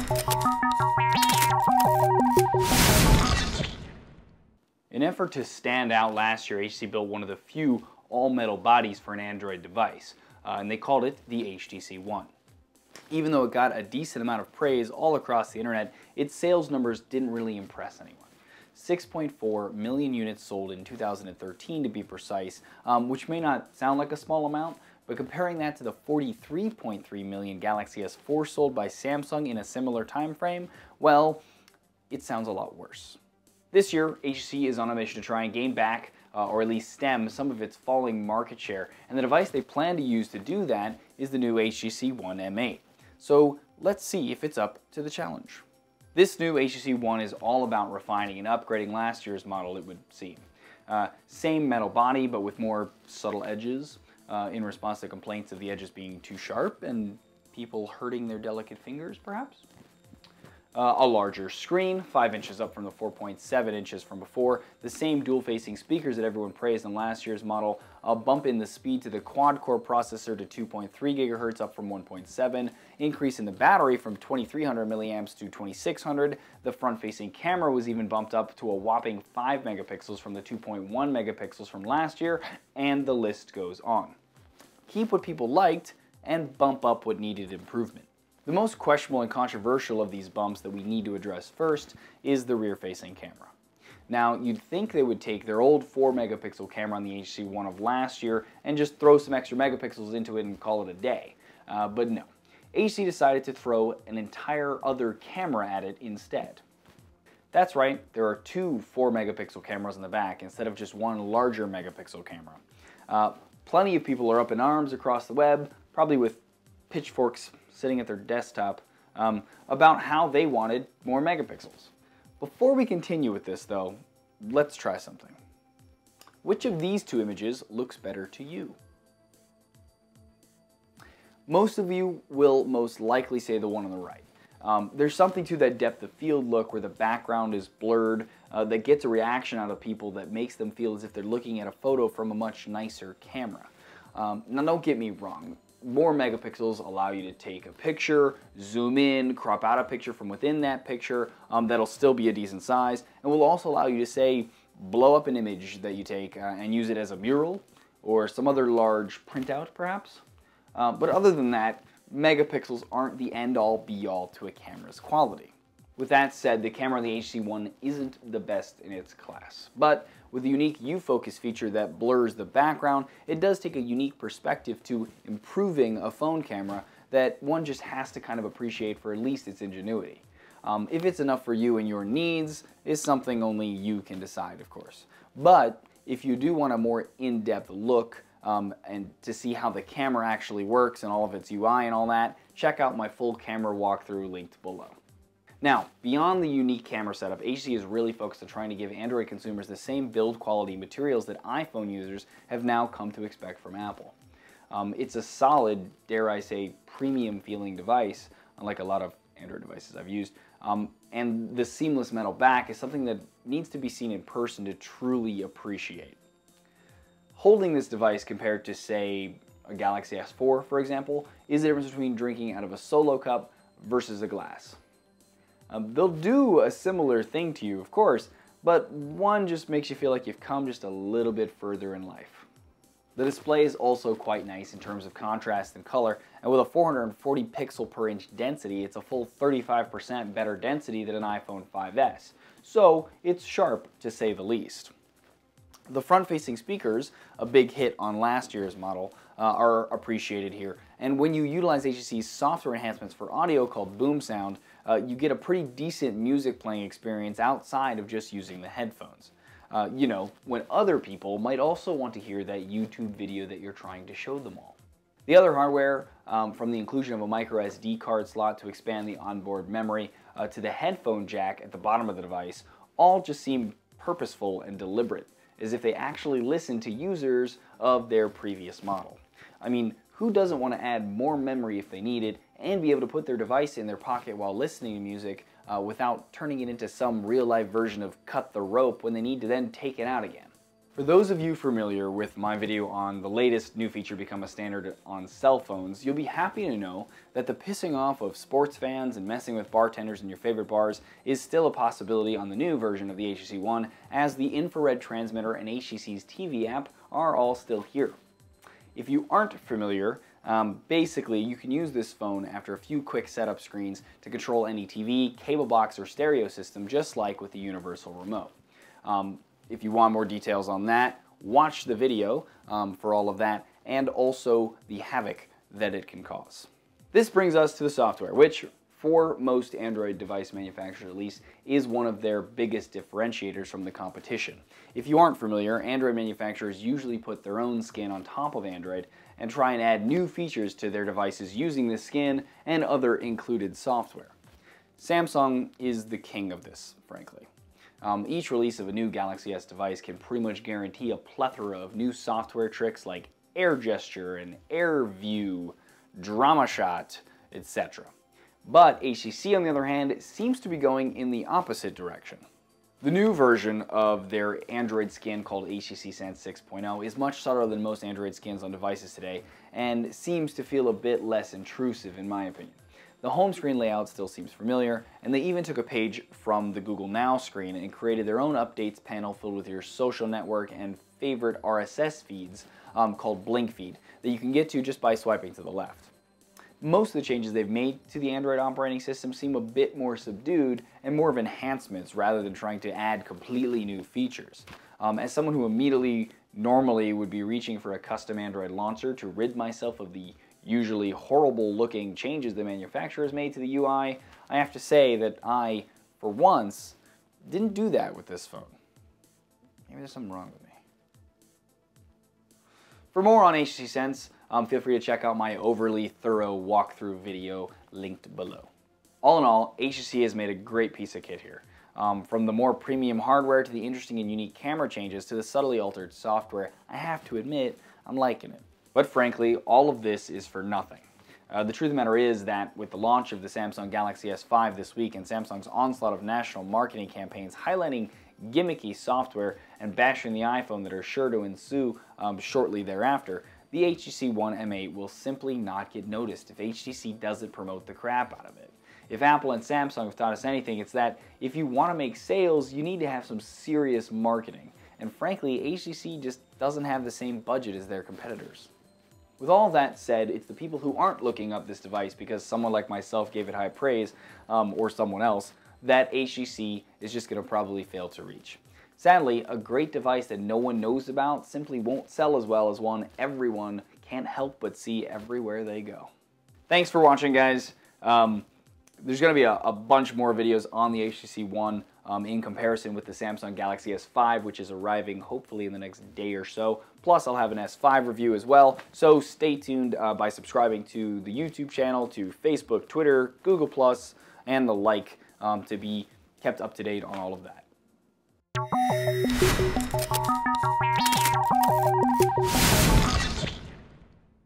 In an effort to stand out last year, HTC built one of the few all-metal bodies for an Android device, and they called it the HTC One. Even though it got a decent amount of praise all across the internet, its sales numbers didn't really impress anyone. 6.4 million units sold in 2013 to be precise, which may not sound like a small amount, but comparing that to the 43.3 million Galaxy S4 sold by Samsung in a similar time frame, well, it sounds a lot worse. This year, HTC is on a mission to try and gain back, or at least stem, some of its falling market share, and the device they plan to use to do that is the new HTC One M8. So let's see if it's up to the challenge. This new HTC One is all about refining and upgrading last year's model, it would seem. Same metal body, but with more subtle edges, in response to complaints of the edges being too sharp and people hurting their delicate fingers, perhaps. A larger screen, 5 inches up from the 4.7 inches from before, the same dual-facing speakers that everyone praised in last year's model, a bump in the speed to the quad-core processor to 2.3 GHz up from 1.7, increase in the battery from 2300 milliamps to 2600, the front-facing camera was even bumped up to a whopping 5 megapixels from the 2.1 megapixels from last year, and the list goes on. Keep what people liked and bump up what needed improvement. The most questionable and controversial of these bumps that we need to address first is the rear-facing camera. Now, you'd think they would take their old 4 megapixel camera on the HTC One of last year and just throw some extra megapixels into it and call it a day. But no. HTC decided to throw an entire other camera at it instead. That's right, there are two 4 megapixel cameras in the back instead of just one larger megapixel camera. Plenty of people are up in arms across the web, probably with pitchforks sitting at their desktop, about how they wanted more megapixels. Before we continue with this though, let's try something. Which of these two images looks better to you? Most of you will most likely say the one on the right. There's something to that depth of field look where the background is blurred that gets a reaction out of people that makes them feel as if they're looking at a photo from a much nicer camera. Now don't get me wrong. More megapixels allow you to take a picture, zoom in, crop out a picture from within that picture that'll still be a decent size, and will also allow you to, say, blow up an image that you take and use it as a mural or some other large printout, perhaps. But other than that, megapixels aren't the end-all be-all to a camera's quality. With that said, the camera on the HTC One isn't the best in its class, but with the unique U-Focus feature that blurs the background, it does take a unique perspective to improving a phone camera that one just has to kind of appreciate for at least its ingenuity. If it's enough for you and your needs is something only you can decide, of course. But if you do want a more in-depth look and to see how the camera actually works and all of its UI and all that, check out my full camera walkthrough linked below. Now, beyond the unique camera setup, HTC is really focused on trying to give Android consumers the same build quality materials that iPhone users have now come to expect from Apple. It's a solid, dare I say, premium feeling device, unlike a lot of Android devices I've used, and the seamless metal back is something that needs to be seen in person to truly appreciate. Holding this device compared to, say, a Galaxy S4, for example, is the difference between drinking out of a solo cup versus a glass. They'll do a similar thing to you, of course, but one just makes you feel like you've come just a little bit further in life. The display is also quite nice in terms of contrast and color, and with a 440 pixel per inch density, it's a full 35% better density than an iPhone 5S, so it's sharp to say the least. The front-facing speakers, a big hit on last year's model, are appreciated here, and when you utilize HTC's software enhancements for audio called Boom Sound, you get a pretty decent music playing experience outside of just using the headphones. You know, when other people might also want to hear that YouTube video that you're trying to show them all. The other hardware, from the inclusion of a micro SD card slot to expand the onboard memory, to the headphone jack at the bottom of the device, all just seem purposeful and deliberate, as if they actually listen to users of their previous model. I mean, who doesn't want to add more memory if they need it and be able to put their device in their pocket while listening to music without turning it into some real-life version of cut the rope when they need to then take it out again? For those of you familiar with my video on the latest new feature become a standard on cell phones, you'll be happy to know that the pissing off of sports fans and messing with bartenders in your favorite bars is still a possibility on the new version of the HTC One, as the infrared transmitter and HTC's TV app are all still here. If you aren't familiar, basically you can use this phone after a few quick setup screens to control any TV, cable box, or stereo system, just like with the universal remote. If you want more details on that, watch the video for all of that, and also the havoc that it can cause. This brings us to the software, which for most Android device manufacturers at least is one of their biggest differentiators from the competition. If you aren't familiar, Android manufacturers usually put their own skin on top of Android and try and add new features to their devices using this skin and other included software. Samsung is the king of this, frankly. Each release of a new Galaxy S device can pretty much guarantee a plethora of new software tricks like Air Gesture and Air View, Drama Shot, etc. But HTC, on the other hand, seems to be going in the opposite direction. The new version of their Android skin, called HTC Sense 6.0, is much subtler than most Android skins on devices today and seems to feel a bit less intrusive in my opinion. The home screen layout still seems familiar, and they even took a page from the Google Now screen and created their own updates panel filled with your social network and favorite RSS feeds called Blink Feed that you can get to just by swiping to the left. Most of the changes they've made to the Android operating system seem a bit more subdued and more of enhancements rather than trying to add completely new features. As someone who immediately normally would be reaching for a custom Android launcher to rid myself of the usually horrible looking changes the manufacturers made to the UI, I have to say that I, for once, didn't do that with this phone. Maybe there's something wrong with me. For more on HTC Sense, feel free to check out my overly thorough walkthrough video linked below. All in all, HTC has made a great piece of kit here. From the more premium hardware to the interesting and unique camera changes to the subtly altered software, I have to admit, I'm liking it. But frankly, all of this is for nothing. The truth of the matter is that with the launch of the Samsung Galaxy S5 this week and Samsung's onslaught of national marketing campaigns highlighting gimmicky software and bashing the iPhone that are sure to ensue shortly thereafter, the HTC One M8 will simply not get noticed if HTC doesn't promote the crap out of it. If Apple and Samsung have taught us anything, it's that if you want to make sales, you need to have some serious marketing. And frankly, HTC just doesn't have the same budget as their competitors. With all that said, it's the people who aren't looking up this device because someone like myself gave it high praise, or someone else, that HTC is just going to probably fail to reach. Sadly, a great device that no one knows about simply won't sell as well as one everyone can't help but see everywhere they go. Thanks for watching, guys. There's going to be a bunch more videos on the HTC One in comparison with the Samsung Galaxy S5, which is arriving hopefully in the next day or so. Plus, I'll have an S5 review as well, so stay tuned by subscribing to the YouTube channel, to Facebook, Twitter, Google+, and the like to be kept up to date on all of that.